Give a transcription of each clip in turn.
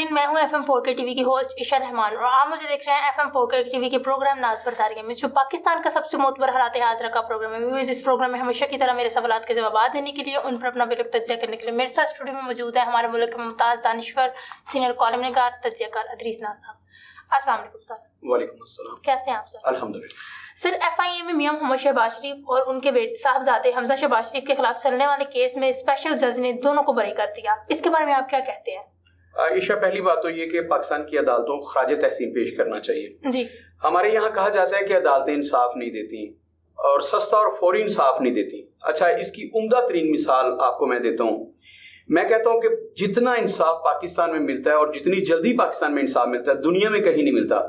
ناظرین، میں ہوں FM4K ٹی وی کی ہوسٹ عشا رحمان اور آپ مجھے دیکھ رہے ہیں FM4K ٹی وی کے پروگرام ناز پر تاریخ میں، جو پاکستان کا سب سے معتبر حالات حاضرہ کا پروگرام ہے۔ ویورز، اس پروگرام میں ہمیشہ کی طرح میرے سوالات کے جوابات دینے کے لیے، ان پر اپنا بے رخ تجزیہ کرنے کے لیے میرے ساتھ اسٹوڈیو میں موجود ہے ہمارے ملک کے ممتاز دانشور سینئر کالم نگار تجزیہ کار ادریس ناز صاحب۔ السلام علیکم سر۔ وعلیکم السلام۔ کیسے ہیں آپ سر؟ الحمدللہ۔ سر، FIA میں میاں محمد شہباز شریف اور ان کے بیٹے صاحبزادے حمزہ شہباز شریف کے خلاف چلنے والے کیس میں اسپیشل جج نے دونوں کو بری کر دیا، اس کے بارے میں آپ کیا کہتے ہیں؟ عائشہ، پہلی بات تو یہ کہ پاکستان کی عدالتوں کو خراج تحسین پیش کرنا چاہیے۔ جی، ہمارے یہاں کہا جاتا ہے کہ عدالتیں انصاف نہیں دیتی اور سستا اور فوری انصاف نہیں دیتی۔ اچھا، اس کی عمدہ ترین مثال آپ کو میں دیتا ہوں۔ میں کہتا ہوں کہ جتنا انصاف پاکستان میں ملتا ہے اور جتنی جلدی پاکستان میں انصاف ملتا ہے، دنیا میں کہیں نہیں ملتا۔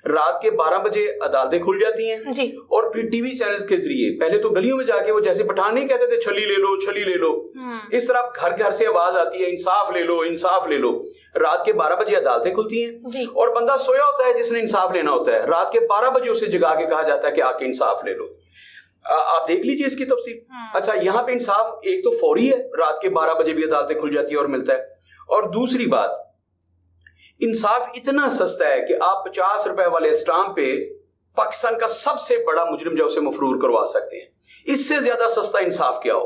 رات کے 12 بجے عدالتیں کھل جاتی ہیں جی، اور پھر ٹی وی چینلز کے ذریعے پہلے تو گلیوں میں جا کے وہ جیسے پٹھان نہیں کہتے تھے چھلی لے لو چھلی لے لو، اس طرح گھر گھر سے آواز آتی ہے انصاف لے لو انصاف لے لو۔ رات کے 12 بجے عدالتیں کھلتی ہیں اور بندہ سویا ہوتا ہے جس نے انصاف لینا ہوتا ہے، رات کے 12 بجے اسے جگا کے کہا جاتا ہے کہ آ کے انصاف لے لو۔ آپ دیکھ لیجئے اس کی تفصیل۔ اچھا، یہاں پہ انصاف ایک تو فوری ہے، رات کے 12 بجے بھی عدالتیں کھل جاتی ہے اور ملتا ہے، اور دوسری بات انصاف اتنا سستا ہے کہ آپ 50 روپے والے اسٹامپ پہ پاکستان کا سب سے بڑا مجرم جو اسے مفرور کروا سکتے ہیں۔ اس سے زیادہ سستا انصاف کیا ہو،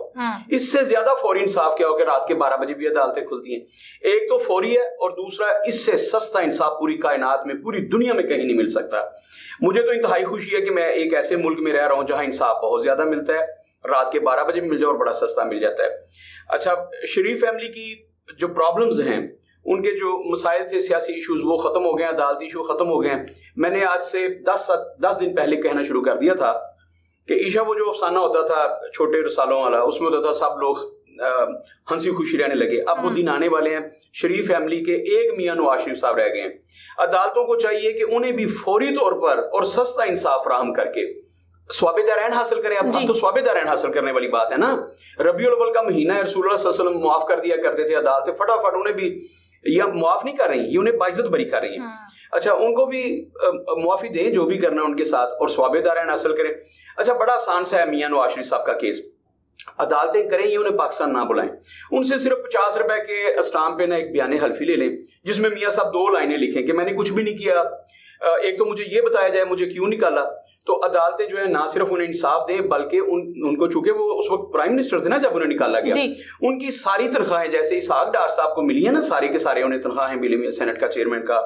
اس سے زیادہ فوری انصاف کیا ہو کہ رات کے 12 بجے بھی عدالتیں کھلتی ہیں۔ ایک تو فوری ہے اور دوسرا اس سے سستا انصاف پوری کائنات میں پوری دنیا میں کہیں نہیں مل سکتا۔ مجھے تو انتہائی خوشی ہے کہ میں ایک ایسے ملک میں رہ رہا ہوں جہاں انصاف بہت زیادہ ملتا ہے، رات کے 12 بجے مل جائے اور بڑا سستا مل جاتا ہے۔ اچھا، شریف فیملی کی جو پرابلمز ہیں، ان کے جو مسائل تھے سیاسی ایشوز، وہ ختم ہو گئے ہیں، عدالتی ایشو ختم ہو گئے ہیں۔ میں نے آج سے 10 دن پہلے کہنا شروع کر دیا تھا کہ عشا وہ جو افسانہ ہوتا تھا چھوٹے رسالوں والا، اس میں ہوتا تھا سب لوگ ہنسی خوشی رہنے لگے۔ اب وہ دن آنے والے ہیں، شریف فیملی کے ایک میاں نواز شریف صاحب رہ گئے ہیں۔ عدالتوں کو چاہیے کہ انہیں بھی فوری طور پر اور سستا انصاف فراہم کر کے ثواب دارین حاصل کریں۔ اب تو ثواب دارین حاصل کرنے والی بات ہے نا۔ ربیع الاول کا مہینہ ہے، رسول اللہ صلی اللہ علیہ وسلم معاف کر دیا کرتے تھے عدالتیں، فٹافٹ انہیں بھی یہ معاف نہیں کر رہی، یہ انہیں باعزت بری کر رہی ہیں۔ اچھا، ان کو بھی معافی دیں جو بھی کرنا ان کے ساتھ، اور ثواب دارین حاصل کریں۔ اچھا، بڑا آسان سا ہے میاں نواز شریف صاحب کا کیس۔ عدالتیں کریں یہ انہیں پاکستان نہ بلائیں، ان سے صرف 50 روپے کے اسٹامپ پہ نہ ایک بیان حلفی لے لیں جس میں میاں صاحب 2 لائنیں لکھیں کہ میں نے کچھ بھی نہیں کیا، ایک تو مجھے یہ بتایا جائے مجھے کیوں نکالا۔ تو عدالتیں جو ہے نہ صرف انہیں انصاف دیں بلکہ ان کو، چونکہ وہ اس وقت پرائم منسٹر تھے نا جب انہیں نکالا گیا، ان کی ساری تنخواہیں جیسے اسحاق ڈار صاحب کو ملی ہیں نا، سارے کے سارے انہیں تنخواہیں ملی، سینٹ کا چیئرمین کا،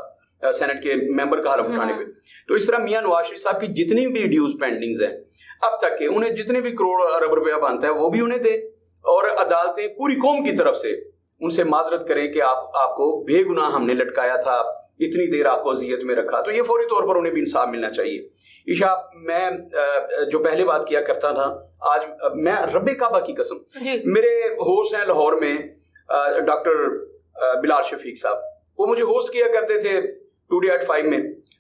سینٹ کے ممبر کا حلف اٹھانے پہ۔ تو اس طرح میاں نواز شریف صاحب کی جتنی بھی ڈیوز پینڈنگز ہیں اب تک کے، انہیں جتنے بھی کروڑ ارب روپیہ بنتا ہے وہ بھی انہیں دیں، اور عدالتیں پوری قوم کی طرف سے ان سے معذرت کریں کہ آپ کو بے گناہ ہم نے لٹکایا تھا، اتنی دیر آپ کو اذیت میں رکھا۔ تو یہ فوری طور پر انہیں بھی انصاف ملنا چاہیے۔ عشا، میں جو پہلے بات کیا کرتا تھا، آج میں رب کعبہ کی قسم، میرے ہوسٹ ہیں لاہور میں ڈاکٹر بلال شفیق صاحب، وہ مجھے ہوسٹ کیا کرتے تھے 2D at 5 میں۔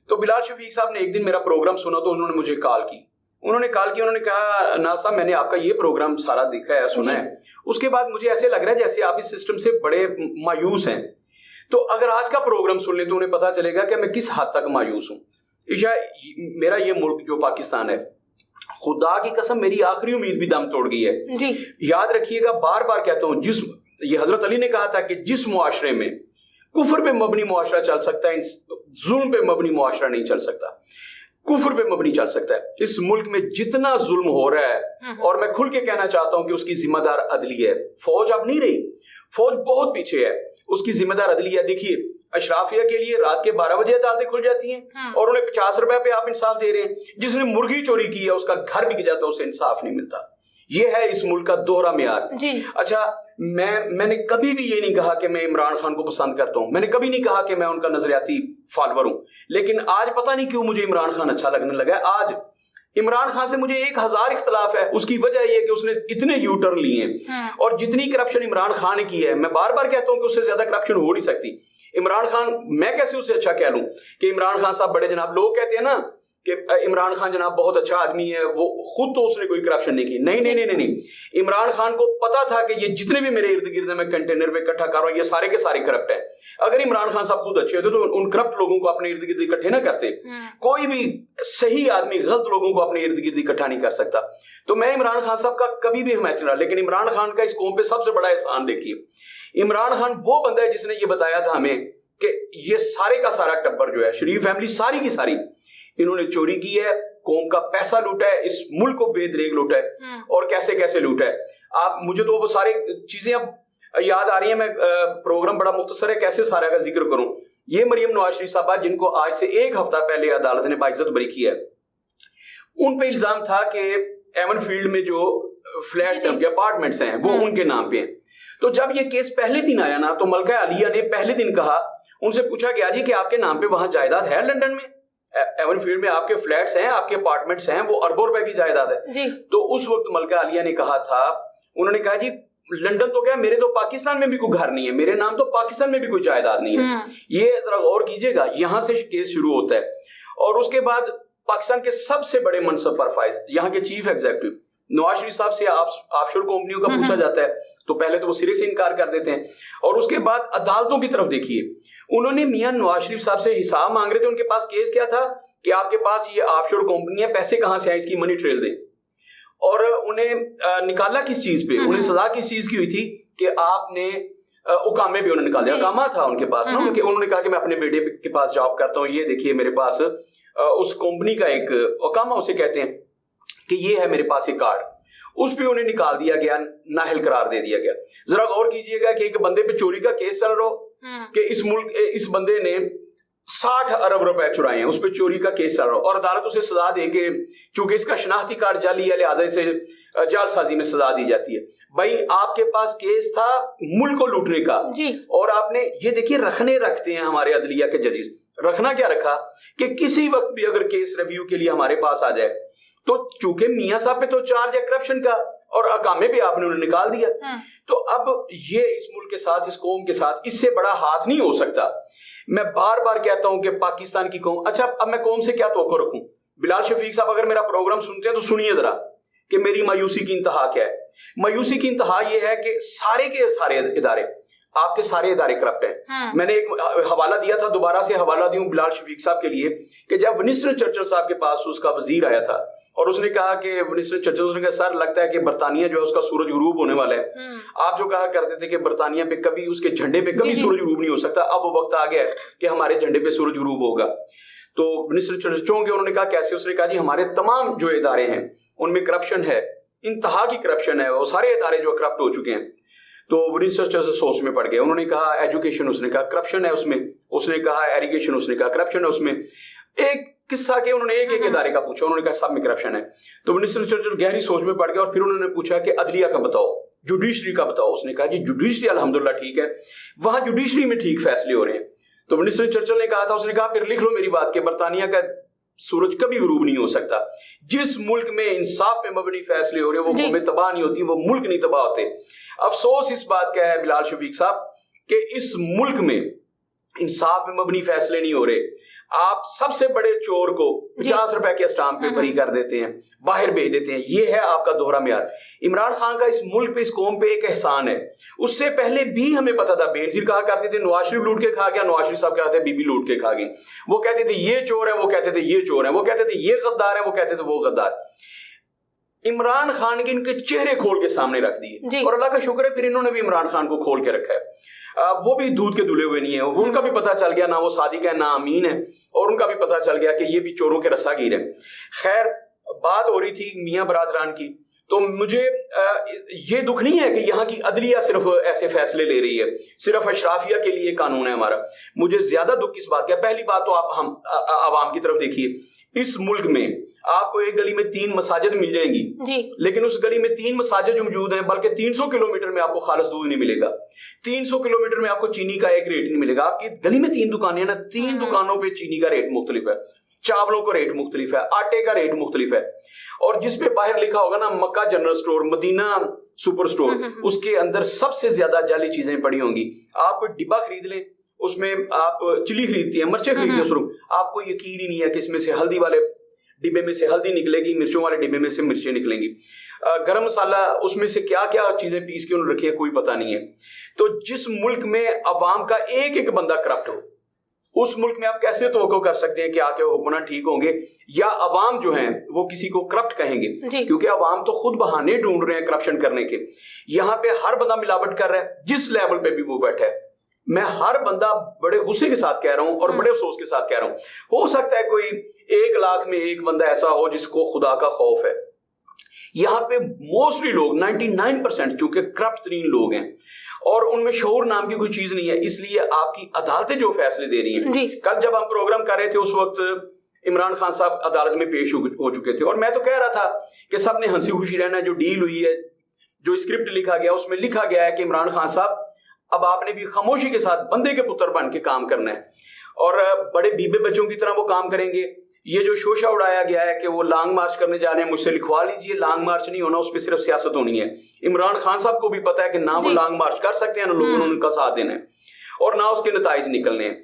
تو بلال شفیق صاحب نے ایک دن میرا پروگرام سنا تو انہوں نے مجھے کال کی، انہوں نے کہا ناز صاحب میں نے آپ کا یہ پروگرام سارا دیکھا ہے، سنا ہے، اس کے بعد مجھے ایسے لگ رہا ہے جیسے آپ اس سسٹم سے بڑے مایوس ہیں، تو اگر آج کا پروگرام سن لیں تو انہیں پتا چلے گا کہ میں کس حد تک مایوس ہوں۔ عشا، میرا یہ ملک جو پاکستان ہے، خدا کی قسم میری آخری امید بھی دم توڑ گئی ہے۔ یاد رکھیے گا، بار بار کہتا ہوں، یہ حضرت علی نے کہا تھا کہ جس معاشرے میں کفر پہ مبنی معاشرہ چل سکتا ہے، ظلم پہ مبنی معاشرہ نہیں چل سکتا، کفر پہ مبنی چل سکتا ہے۔ اس ملک میں جتنا ظلم ہو رہا ہے، اور میں کھل کے کہنا چاہتا ہوں کہ اس کی ذمہ دار عدلیہ ہے، فوج اب نہیں رہی، فوج بہت پیچھے ہے، اس کی ذمہ دار عدلیہ۔ دیکھیے، اشرافیہ کے لیے رات کے 12 بجے عدالتیں کھل جاتی ہیں اور انہیں 50 روپے پہ آپ انصاف دے رہے ہیں۔ جس نے مرغی چوری کی ہے اس کا گھر بک جاتا ہے، اسے انصاف نہیں ملتا۔ یہ ہے اس ملک کا دوہرا معیار۔ اچھا، میں نے کبھی بھی یہ نہیں کہا کہ میں عمران خان کو پسند کرتا ہوں، میں نے کبھی نہیں کہا کہ میں ان کا نظریاتی فالوور ہوں، لیکن آج پتہ نہیں کیوں مجھے عمران خان اچھا لگنے لگا ہے۔ آج عمران خان سے مجھے 1000 اختلاف ہے، اس کی وجہ یہ کہ اس نے اتنے یو ٹرن لیے ہیں، اور جتنی کرپشن عمران خان نے کی ہے، میں بار بار کہتا ہوں کہ اس سے زیادہ کرپشن ہو نہیں سکتی۔ عمران خان، میں کیسے اسے اچھا کہہ لوں کہ عمران خان صاحب بڑے جناب، لوگ کہتے ہیں نا کہ عمران خان جناب بہت اچھا آدمی ہے، وہ خود تو اس نے کوئی کرپشن نہیں کی۔ نہیں، عمران خان کو پتا تھا کہ یہ جتنے بھی میرے ارد گرد میں کنٹینر میں اکٹھا کر رہا ہوں یہ سارے کے سارے کرپٹ ہیں۔ اگر عمران خان صاحب خود اچھے ہوتے تو ان کرپٹ لوگوں کو اپنے ارد گرد اکٹھے نہ کرتے۔ کوئی بھی صحیح آدمی غلط لوگوں کو اپنے ارد گرد اکٹھا نہیں کر سکتا۔ تو میں عمران خان صاحب کا کبھی بھی حمایت نہیں رہا، لیکن عمران خان کا اس قوم پہ سب سے بڑا احسان دیکھیے، عمران خان وہ بندہ ہے جس نے یہ بتایا تھا ہمیں کہ یہ سارے کا سارا ٹبر جو ہے شریف فیملی ساری کی ساری انہوں نے چوری کی ہے, قوم کا پیسہ لوٹا ہے, اس ملک کو بے دریغ لوٹا ہے, اور کیسے کیسے لوٹا ہے. آپ مجھے تو وہ ساری چیزیں اب یاد آ رہی ہیں, میں پروگرام بڑا مختصر ہے کیسے سارا کا ذکر کروں. یہ مریم نواز شریف صاحبہ جن کو آج سے 1 ہفتہ پہلے عدالت نے باعزت بری کیا ہے, ان پہ الزام تھا کہ ایون فیلڈ میں جو فلیٹس ہیں, اپارٹمنٹس ہیں, وہ ان کے نام پہ ہیں. تو جب یہ کیس پہلے دن آیا نا, تو ملکہ عالیہ نے پہلے دن کہا, ان سے پوچھا گیا جی کہ آپ کے نام پہ وہاں جائیداد ہے لنڈن میں, ایون فیلڈ میں آپ کے فلیٹس ہیں, آپ کے اپارٹمنٹس ہیں, وہ اربوں روپے کی جائیداد ہے. تو اس وقت ملکہ عالیہ نے کہا تھا, انہوں نے کہا جی لنڈن تو کیا, میرے تو پاکستان میں بھی کوئی گھر نہیں ہے, میرے نام تو پاکستان میں بھی کوئی جائیداد نہیں ہے. یہ ذرا غور کیجئے گا, یہاں سے کیس شروع ہوتا ہے. اور اس کے بعد پاکستان کے سب سے بڑے منصب پر فائز, یہاں کے چیف ایگزیکٹو نواز شریف صاحب سے آف شور کمپنیوں کا پوچھا جاتا ہے تو پہلے تو وہ سرے سے انکار کر دیتے ہیں, اور اس کے بعد عدالتوں کی طرف دیکھیے, انہوں نے میاں نواز شریف صاحب سے حساب مانگ رہے تھے. ان کے پاس کیس کیا تھا کہ آپ کے پاس یہ آف شور کمپنی ہے, پیسے کہاں سے آئے, اس کی منی ٹریل دیں. اور انہیں نکالا کس چیز پہ, انہیں سزا کس چیز کی ہوئی تھی کہ آپ نے اقامے پہ انہیں نکال دیا. اقامہ تھا ان کے پاس نا, انہوں نے کہا کہ میں اپنے بیٹے کے پاس جاب کرتا ہوں, یہ دیکھیے میرے پاس اس کمپنی کا ایک اقامہ اسے کہتے ہیں کہ یہ ہے میرے پاس ایک کارڈ, اس پہ انہیں نکال دیا گیا, نااہل قرار دے دیا گیا. ذرا غور کیجئے گا کہ ایک بندے پہ چوری کا کیس چل رہا ہو کہ اس بندے نے 60 ارب روپے چرائے ہیں, اس پہ چوری کا کیس چل رہا ہو, اور عدالت اسے سزا دے کہ چونکہ اس کا شناختی کارڈ جعلی ہے لہٰذا اسے جعل سازی میں سزا دی جاتی ہے. بھائی آپ کے پاس کیس تھا ملک کو لوٹنے کا, اور آپ نے یہ دیکھیے رکھتے ہیں ہمارے عدلیہ کے ججز, رکھنا کیا رکھا کہ کسی وقت بھی اگر کیس ریویو کے لیے ہمارے پاس آ جائے تو چونکہ میاں صاحب پہ تو چارج ہے کرپشن کا, اور اقامے پہ آپ نے انہیں نکال دیا. تو اب یہ اس ملک کے ساتھ, اس قوم کے ساتھ اس سے بڑا ہاتھ نہیں ہو سکتا. میں بار بار کہتا ہوں کہ پاکستان کی قوم, اچھا اب میں قوم سے کیا توقع رکھوں. بلال شفیق صاحب اگر میرا پروگرام سنتے ہیں تو سنیے ذرا کہ میری مایوسی کی انتہا کیا ہے. مایوسی کی انتہا یہ ہے کہ سارے کے سارے ادارے, آپ کے سارے ادارے کرپٹ ہیں. میں نے ایک حوالہ دیا تھا, دوبارہ سے حوالہ دوں بلال شفیق صاحب کے لیے, کہ جب ونسٹن چرچل صاحب کے پاس اس کا وزیر آیا تھا اور اس نے کہا کہ ونسٹن چرچل, اس نے کہا سر لگتا ہے کہ برطانیہ جو ہے اس کا سورج غروب ہونے والا ہے. آپ جو کہا کرتے تھے کہ برطانیہ پہ کبھی, اس کے جھنڈے پہ کبھی سورج غروب نہیں ہو سکتا, اب وہ وقت آ گیا ہے کہ ہمارے جھنڈے پہ سورج غروب ہوگا. تو ونسٹن چرچل چونکہ انہوں نے کہا کیسے, اس نے کہا جی ہمارے تمام جو ادارے ہیں ان میں کرپشن ہے, انتہا کی کرپشن ہے, وہ سارے ادارے جو کرپٹ ہو چکے ہیں. تو ونسٹن چرچل سوچ میں پڑ گئے. انہوں نے کہا ایجوکیشن, اس نے کہا کرپشن ہے اس میں. اس نے کہا ایریگیشن, اس نے کہا کرپشن ہے اس میں. ایک قصہ کہ انہوں نے ایک ادارے کا پوچھا, انہوں نے کہا سب میں کرپشن ہے. تو ونسٹن چرچل گہری سوچ میں پڑ گئے, اور پھر انہوں نے پوچھا کہ عدلیہ کا بتاؤ, جوڈیشری کا بتاؤ. اس نے کہا جی جوڈیشری الحمدللہ ٹھیک ہے, وہاں جوڈیشری میں ٹھیک فیصلے ہو رہے ہیں. تو ونسٹن چرچل نے کہا تھا, اس نے کہا پھر لکھ لو میری بات کہ برطانیہ کا سورج کبھی غروب نہیں ہو سکتا. جس ملک میں انصاف پہ مبنی فیصلے ہو رہے ہیں وہ قومیں تباہ نہیں ہوتی, وہ ملک نہیں تباہ ہوتے. افسوس اس بات کا ہے بلال شفیق صاحب کہ اس ملک میں انصاف پہ مبنی فیصلے نہیں ہو رہے. آپ سب سے بڑے چور کو 50 روپے کے اسٹامپ پہ بری کر دیتے ہیں, باہر بھیج دیتے ہیں. یہ ہے آپ کا دوہرا معیار. عمران خان کا اس ملک پہ, اس قوم پہ ایک احسان ہے. اس سے پہلے بھی ہمیں پتا تھا, بینظیر کہا کرتے تھے نواز شریف لوٹ کے کھا گیا, نواز شریف صاحب کہتے ہیں بی بی لوٹ کے کھا گئی. وہ کہتے تھے یہ چور ہے, وہ کہتے تھے یہ چور ہے, وہ کہتے تھے یہ غدار ہے, وہ کہتے تھے وہ غدار. عمران خان کے ان کے چہرے کھول کے سامنے رکھ دیے, اور اللہ کا شکر ہے پھر انہوں نے بھی عمران خان کو کھول کے رکھا ہے. وہ بھی دودھ کے دھلے ہوئے نہیں ہیں, ان کا بھی پتا چل گیا, نہ وہ صادق ہے نہ امین ہے, اور ان کا بھی پتا چل گیا کہ یہ بھی چوروں کے رسا گیر ہیں. خیر بات ہو رہی تھی میاں برادران کی, تو مجھے یہ دکھ نہیں ہے کہ یہاں کی عدلیہ صرف ایسے فیصلے لے رہی ہے, صرف اشرافیہ کے لیے قانون ہے ہمارا. مجھے زیادہ دکھ اس بات کا. پہلی بات تو آپ ہم عوام کی طرف دیکھیے, اس ملک میں آپ کو ایک گلی میں 3 مساجد مل جائیں گی, لیکن اس گلی میں 3 مساجد جو موجود ہیں, بلکہ 300 کلومیٹر میں آپ کو خالص دودھ نہیں ملے گا, 300 کلومیٹر میں آپ کو چینی کا ایک ریٹ نہیں ملے گا. آپ کی گلی میں 3 دکانیں ہیں نا, 3 دکانوں پہ چینی کا ریٹ مختلف ہے, چاولوں کا ریٹ مختلف ہے, آٹے کا ریٹ مختلف ہے. اور جس پہ باہر لکھا ہوگا نا مکہ جنرل سٹور, مدینہ سپر سٹور, اس کے اندر سب سے زیادہ جعلی چیزیں پڑی ہوں گی. آپ کوئی ڈبہ خرید لیں, اس میں آپ چلی خریدتی ہیں, مرچیں خریدتے ہیں, سرخ, آپ کو یقین ہی نہیں ہے کہ اس میں سے ہلدی والے ڈبے میں سے ہلدی نکلے گی, مرچوں والے ڈبے میں سے مرچیں نکلیں گی, گرم مسالہ اس میں سے کیا کیا چیزیں پیس کے انہوں نے رکھی ہیں کوئی پتہ نہیں ہے. تو جس ملک میں عوام کا ایک ایک بندہ کرپٹ ہو, اس ملک میں آپ کیسے توقع کر سکتے ہیں کہ آ کے حکمران ٹھیک ہوں گے, یا عوام جو ہیں وہ کسی کو کرپٹ کہیں گے؟ کیونکہ عوام تو خود بہانے ڈھونڈ رہے ہیں کرپشن کرنے کے. یہاں پہ ہر بندہ ملاوٹ کر رہا ہے, جس لیول پہ بھی وہ بیٹھا ہے. میں ہر بندہ بڑے غصے کے ساتھ کہہ رہا ہوں اور بڑے افسوس کے ساتھ کہہ رہا ہوں. ہو سکتا ہے کوئی 1 لاکھ میں ایک بندہ ایسا ہو جس کو خدا کا خوف ہے. یہاں پہ موسٹلی لوگ 99% چونکہ کرپٹ ترین لوگ ہیں اور ان میں شعور نام کی کوئی چیز نہیں ہے. اس لیے آپ کی عدالتیں جو فیصلے دے رہی ہیں, کل جب ہم پروگرام کر رہے تھے اس وقت عمران خان صاحب عدالت میں پیش ہو چکے تھے اور میں تو کہہ رہا تھا کہ سب نے ہنسی خوشی رہنا. جو ڈیل ہوئی ہے, جو اسکرپٹ لکھا گیا, اس میں لکھا گیا ہے کہ عمران خان صاحب اب آپ نے بھی خاموشی کے ساتھ بندے کے پتر بن کے کام کرنا ہے اور بڑے بیبے بچوں کی طرح وہ کام کریں گے. یہ جو شوشہ اڑایا گیا ہے کہ وہ لانگ مارچ کرنے جا رہے ہیں, مجھ سے لکھوا لیجئے, لانگ مارچ نہیں ہونا, اس پہ صرف سیاست ہونی ہے. عمران خان صاحب کو بھی پتا ہے کہ نہ وہ لانگ مارچ کر سکتے ہیں, نہ لوگوں نے ان کا ساتھ دینا ہے اور نہ اس کے نتائج نکلنے ہیں.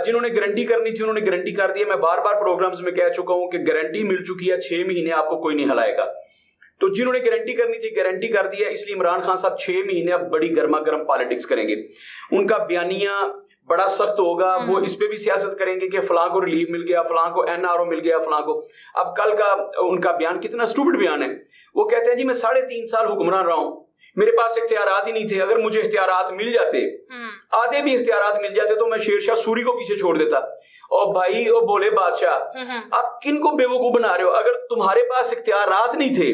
جنہوں نے گارنٹی کرنی تھی انہوں نے گارنٹی کر دی ہے. میں بار بار پروگرامز میں کہہ چکا ہوں کہ گارنٹی مل چکی ہے, 6 مہینے آپ کو کوئی نہیں ہلائے گا. تو جنہوں نے گارنٹی کرنی تھی گارنٹی کر دی ہے. اس لیے عمران خان صاحب 6 مہینے اب بڑی گرما گرم پالیٹکس کریں گے. ان کا بیانیہ بڑا سخت ہوگا. وہ اس پہ بھی سیاست کریں گے کہ فلاں کو ریلیف مل گیا, فلاں کو NRO مل گیا, فلاں کو. اب کل کا ان کا بیان کتنا اسٹوپڈ بیان ہے. وہ کہتے ہیں جی میں 3.5 سال حکمران رہا ہوں, میرے پاس اختیارات ہی نہیں تھے. اگر مجھے اختیارات مل جاتے, آدھے بھی اختیارات مل جاتے, تو میں شیر شاہ سوری کو پیچھے چھوڑ دیتا. اور بھائی او بولے بادشاہ, آپ کن کو بیوقوف بنا رہے ہو؟ اگر تمہارے پاس اختیارات نہیں تھے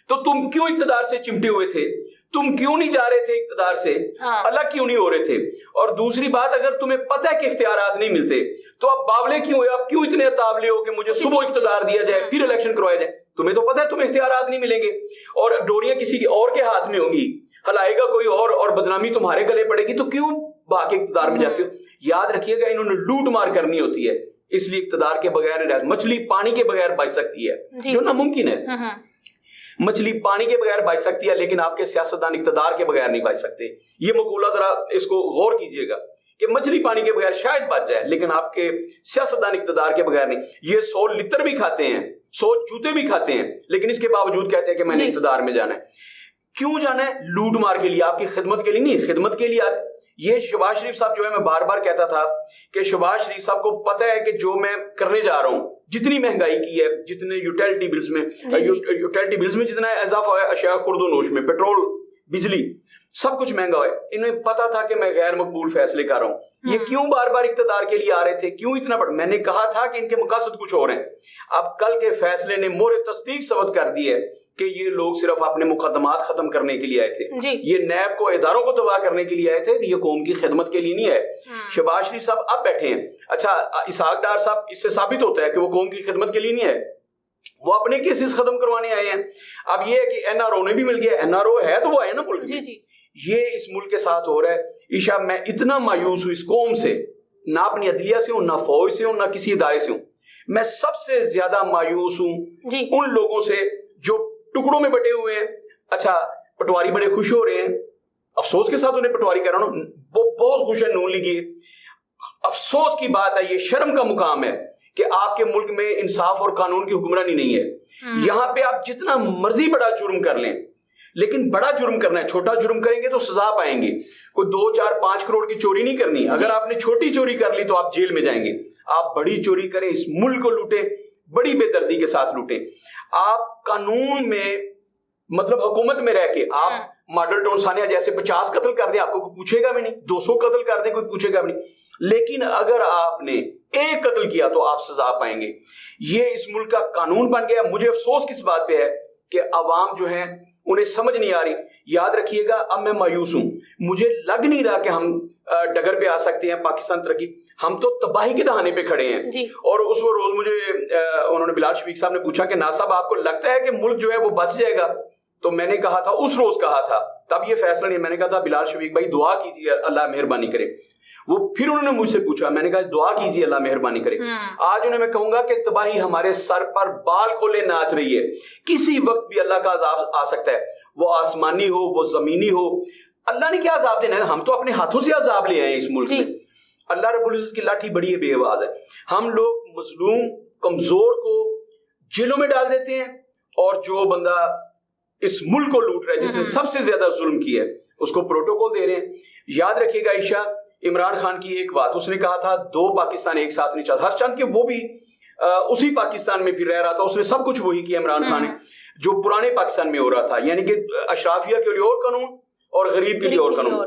تو تم کیوں اقتدار سے چمٹے ہوئے تھے؟ تم کیوں نہیں جا رہے تھے اقتدار سے؟ الگ کیوں نہیں ہو رہے تھے؟ اور دوسری بات, اگر تمہیں پتہ ہے کہ اختیارات نہیں ملتے تو اب باولے کیوں ہوئے؟ اب کیوں اتنے تابلے ہو کہ مجھے صبح اقتدار دیا جائے پھر الیکشن کروایا جائے؟ تمہیں تو پتہ ہے تمہیں اختیارات نہیں ملیں گے اور ڈوریاں کسی کے اور کے ہاتھ میں ہوں گی, ہلائے گا کوئی اور بدنامی تمہارے گلے پڑے گی, تو کیوں باقی اقتدار میں جاتے ہو؟ یاد رکھیے گا انہوں نے لوٹ مار کرنی ہوتی ہے, اس لیے اقتدار کے بغیر نہیں. مچھلی پانی کے بغیر بچ سکتی ہے جو ناممکن ہے. مچھلی پانی کے بغیر بچ سکتی ہے لیکن آپ کے سیاستدان اقتدار کے بغیر نہیں بچ سکتے. یہ مقولہ ذرا اس کو غور کیجئے گا کہ مچھلی پانی کے بغیر شاید بچ جائے لیکن آپ کے سیاستدان اقتدار کے بغیر نہیں. یہ 100 لتر بھی کھاتے ہیں, 100 جوتے بھی کھاتے ہیں, لیکن اس کے باوجود کہتے ہیں کہ میں نے اقتدار میں جانا ہے. کیوں جانا ہے؟ لوٹ مار کے لیے, آپ کی خدمت کے لیے نہیں. خدمت کے لیے یہ شہباز شریف صاحب جو ہے, میں بار بار کہتا تھا کہ شہباز شریف صاحب کو پتہ ہے کہ جو میں کرنے جا رہا ہوں, جتنی مہنگائی کی ہے, جتنے یوٹیلٹی بلز میں جتنا اضافہ ہے, اشیاء خرد و نوش میں, پیٹرول, بجلی, سب کچھ مہنگا ہے. انہیں پتا تھا کہ میں غیر مقبول فیصلے کر رہا ہوں. یہ کیوں بار بار اقتدار کے لیے آ رہے تھے؟ کیوں اتنا میں نے کہا تھا کہ ان کے مقاصد کچھ اور ہیں. اب کل کے فیصلے نے مورے تصدیق ثبت کر دی ہے کہ یہ لوگ صرف اپنے مقدمات ختم کرنے کے لیے آئے تھے. یہ نیب کو, اداروں کو تباہ کرنے کے لیے آئے تھے, یہ قوم کی خدمت کے لیے نہیں آئے. شہباز شریف صاحب اب بیٹھے ہیں. اچھا, اسحاق ڈار صاحب, اس سے ثابت ہوتا ہے کہ وہ قوم کی خدمت کے لیے نہیں آئے, وہ اپنے کیسز ختم کروانے آئے ہیں. اب یہ ہے کہ NRO نے بھی مل گیا. NRO ہے تو وہ آئے نا ملک میں. یہ اس ملک کے ساتھ ہو رہا ہے. عشاء, میں اتنا مایوس ہوں اس قوم سے, نہ اپنی عدلیہ سے ہوں, نہ فوج سے ہوں, نہ کسی ادارے سے ہوں. میں سب سے زیادہ مایوس ہوں ان لوگوں سے جو ٹکڑوں میں بٹے ہوئے ہیں. اچھا, پٹواری بڑے خوش ہو رہے ہیں, افسوس کے ساتھ انہیں پٹواری کر رہا ہوں, وہ بہت خوش ہے نون لیگی. افسوس کی بات ہے, یہ شرم کا مقام ہے کہ آپ کے ملک میں انصاف اور قانون کی حکمرانی نہیں ہے. یہاں پہ آپ جتنا مرضی بڑا جرم کر لیں, لیکن بڑا جرم کرنا ہے, چھوٹا جرم کریں گے تو سزا پائیں گے. کوئی 2, 4, 5 کروڑ کی چوری نہیں کرنی. اگر آپ نے چھوٹی چوری کر لی تو آپ جیل میں جائیں گے. آپ بڑی چوری کریں, اس ملک کو لوٹیں, بڑی بے دردی کے ساتھ لوٹیں. آپ قانون میں, مطلب حکومت میں رہ کے آپ ماڈل ٹاؤن ثانیہ جیسے 50 قتل کر دیں, آپ کو کوئی پوچھے گا بھی نہیں. 200 قتل کر دیں, کوئی پوچھے گا بھی نہیں. لیکن اگر آپ نے 1 قتل کیا تو آپ سزا پائیں گے. یہ اس ملک کا قانون بن گیا. مجھے افسوس کس بات پہ ہے کہ عوام جو ہیں انہیں سمجھ نہیں آ رہی. یاد رکھیے گا, اب میں مایوس ہوں. مجھے لگ نہیں رہا کہ ہم ڈگر پہ آ سکتے ہیں پاکستان ترقی. ہم تو تباہی کے دہانے پہ کھڑے ہیں. اور اس وہ روز مجھے انہوں نے بلال شفیق صاحب نے پوچھا کہ ناز صاحب آپ کو لگتا ہے کہ ملک جو ہے وہ بچ جائے گا؟ تو میں نے کہا تھا, اس روز کہا تھا, تب یہ فیصلہ نہیں, میں نے کہا تھا بلال شفیق بھائی دعا کیجیے اللہ مہربانی کرے. وہ پھر انہوں نے مجھ سے پوچھا, میں نے کہا دعا کیجیے اللہ مہربانی کرے. آج انہیں میں کہوں گا کہ تباہی ہمارے سر پر بال کھولے ناچ رہی ہے. کسی وقت بھی اللہ کا عذاب آ سکتا ہے, وہ آسمانی ہو, وہ زمینی ہو. اللہ نے کیا عذاب دینا ہے؟ ہم تو اپنے ہاتھوں سے عذاب لے آئے ہیں اس ملک میں. اللہ رب العزت کی لاٹھی بڑی ہے, بے آواز ہے. ہم لوگ مظلوم کمزور کو جیلوں میں ڈال دیتے ہیں, اور جو بندہ اس ملک کو لوٹ رہا ہے, جس نے سب سے زیادہ ظلم کیا ہے, اس کو پروٹوکول دے رہے ہیں. یاد رکھیے گا عائشہ, عمران خان کی ایک بات, اس نے کہا تھا 2 پاکستان ایک ساتھ نہیں چلتا. ہر چند کہ وہ بھی اسی پاکستان میں بھی رہ رہا تھا, اس نے سب کچھ وہی کیا عمران خان نے جو پرانے پاکستان میں ہو رہا تھا, یعنی کہ اشرافیہ کے لیے اور قانون اور غریب کے لیے اور قانون.